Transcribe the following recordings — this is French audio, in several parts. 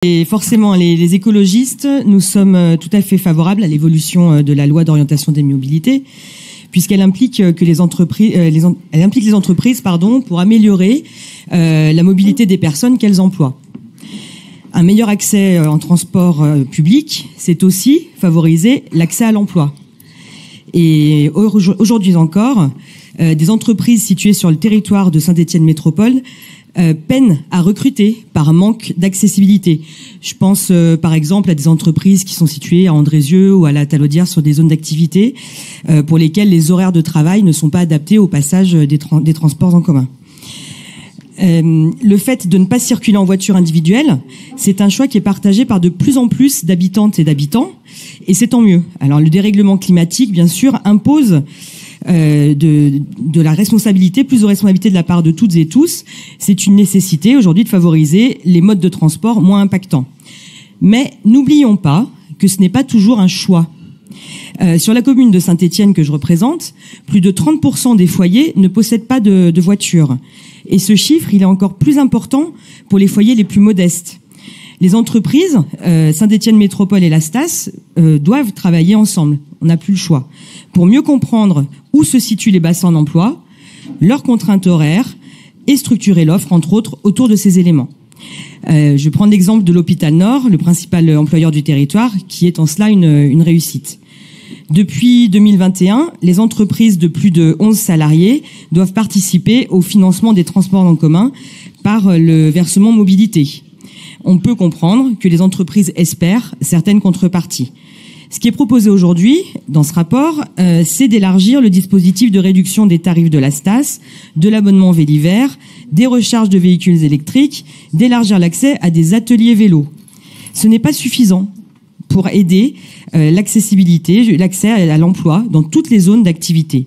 Et forcément, les écologistes, nous sommes tout à fait favorables à l'évolution de la loi d'orientation des mobilités, puisqu'elle implique que les entreprises, elle implique les entreprises, pour améliorer la mobilité des personnes qu'elles emploient. Un meilleur accès en transport public, c'est aussi favoriser l'accès à l'emploi. Et aujourd'hui encore, des entreprises situées sur le territoire de Saint-Étienne Métropole peinent à recruter par manque d'accessibilité. Je pense par exemple à des entreprises qui sont situées à Andrézieux ou à la Talaudière sur des zones d'activité pour lesquelles les horaires de travail ne sont pas adaptés au passage des transports en commun. Le fait de ne pas circuler en voiture individuelle, c'est un choix qui est partagé par de plus en plus d'habitantes et d'habitants, et c'est tant mieux. Alors le dérèglement climatique, bien sûr, impose de la responsabilité, plus de responsabilité de la part de toutes et tous. C'est une nécessité aujourd'hui de favoriser les modes de transport moins impactants. Mais n'oublions pas que ce n'est pas toujours un choix. Sur la commune de Saint-Étienne que je représente, plus de 30% des foyers ne possèdent pas de voiture. Et ce chiffre, il est encore plus important pour les foyers les plus modestes. Les entreprises, Saint-Étienne Métropole et la Stas, doivent travailler ensemble. On n'a plus le choix. Pour mieux comprendre où se situent les bassins d'emploi, leurs contraintes horaires et structurer l'offre, entre autres, autour de ces éléments. Je prends l'exemple de l'hôpital Nord, le principal employeur du territoire, qui est en cela une réussite. Depuis 2021, les entreprises de plus de 11 salariés doivent participer au financement des transports en commun par le versement mobilité. On peut comprendre que les entreprises espèrent certaines contreparties. Ce qui est proposé aujourd'hui dans ce rapport, c'est d'élargir le dispositif de réduction des tarifs de la Stas, de l'abonnement Véliver, des recharges de véhicules électriques, d'élargir l'accès à des ateliers vélos. Ce n'est pas suffisant pour aider l'accessibilité, l'accès à l'emploi dans toutes les zones d'activité.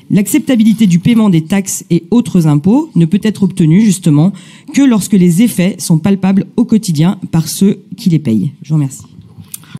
L'acceptabilité du paiement des taxes et autres impôts ne peut être obtenue justement que lorsque les effets sont palpables au quotidien par ceux qui les payent. Je vous remercie.